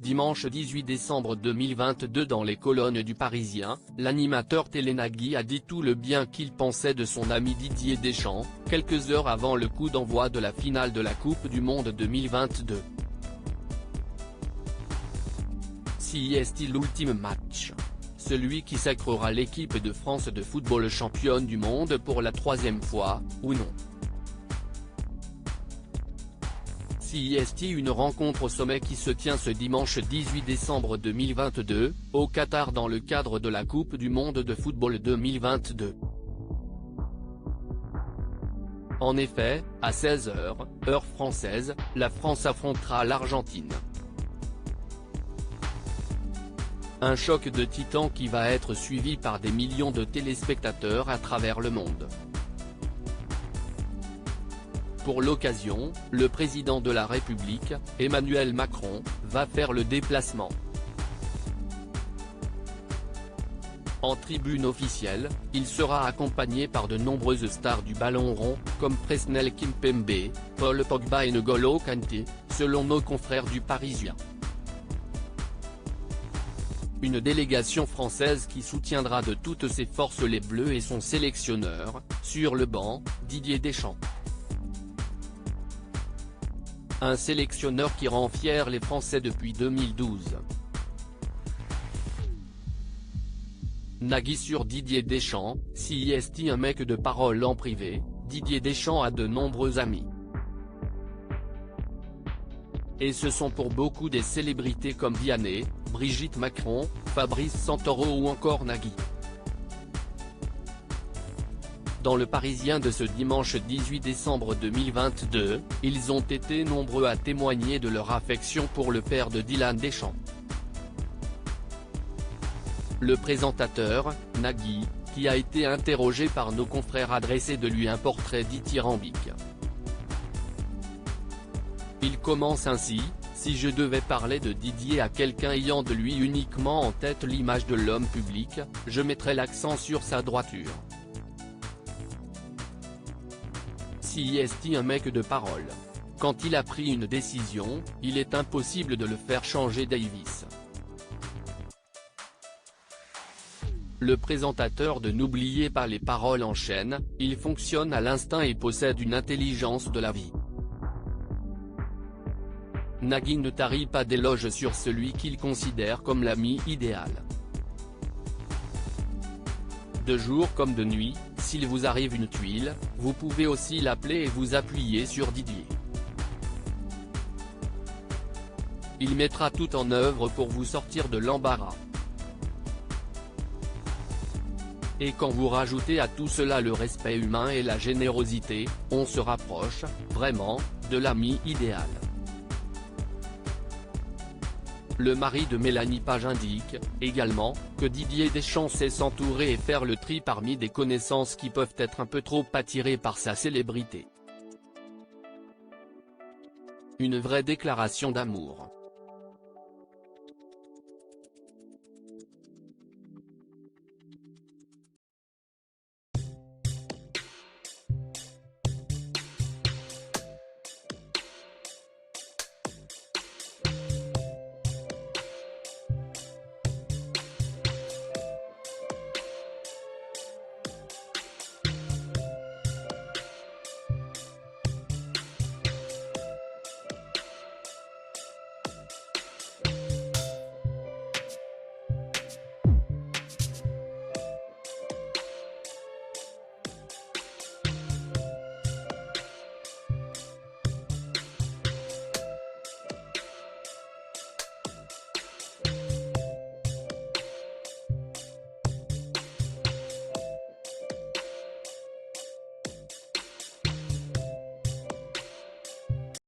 Dimanche 18 décembre 2022 dans les colonnes du Parisien, l'animateur télé Nagui a dit tout le bien qu'il pensait de son ami Didier Deschamps, quelques heures avant le coup d'envoi de la finale de la Coupe du Monde 2022. Si est-il l'ultime match? Celui qui sacrera l'équipe de France de football championne du monde pour la 3e fois, ou non? Si est-il une rencontre au sommet qui se tient ce dimanche 18 décembre 2022, au Qatar dans le cadre de la Coupe du Monde de football 2022. En effet, à 16h, heure française, la France affrontera l'Argentine. Un choc de titans qui va être suivi par des millions de téléspectateurs à travers le monde. Pour l'occasion, le président de la République, Emmanuel Macron, va faire le déplacement. En tribune officielle, il sera accompagné par de nombreuses stars du ballon rond, comme Presnel Kimpembe, Paul Pogba et N'Golo Kanté, selon nos confrères du Parisien. Une délégation française qui soutiendra de toutes ses forces les Bleus et son sélectionneur, sur le banc, Didier Deschamps. Un sélectionneur qui rend fiers les Français depuis 2012. Nagui sur Didier Deschamps, si est un mec de parole en privé, Didier Deschamps a de nombreux amis. Et ce sont pour beaucoup des célébrités comme Vianney, Brigitte Macron, Fabrice Santoro ou encore Nagui. Dans le Parisien de ce dimanche 18 décembre 2022, ils ont été nombreux à témoigner de leur affection pour le père de Dylan Deschamps. Le présentateur, Nagui, qui a été interrogé par nos confrères a dressé de lui un portrait dithyrambique. Il commence ainsi: si je devais parler de Didier à quelqu'un ayant de lui uniquement en tête l'image de l'homme public, je mettrais l'accent sur sa droiture. Si est un mec de parole. Quand il a pris une décision, il est impossible de le faire changer d'avis. Le présentateur de N'oubliez pas les paroles enchaîne, il fonctionne à l'instinct et possède une intelligence de la vie. Nagui ne tarit pas d'éloges sur celui qu'il considère comme l'ami idéal. De jour comme de nuit, s'il vous arrive une tuile, vous pouvez aussi l'appeler et vous appuyer sur Didier. Il mettra tout en œuvre pour vous sortir de l'embarras. Et quand vous rajoutez à tout cela le respect humain et la générosité, on se rapproche, vraiment, de l'ami idéal. Le mari de Mélanie Page indique, également, que Didier Deschamps sait s'entourer et faire le tri parmi des connaissances qui peuvent être un peu trop attirées par sa célébrité. Une vraie déclaration d'amour.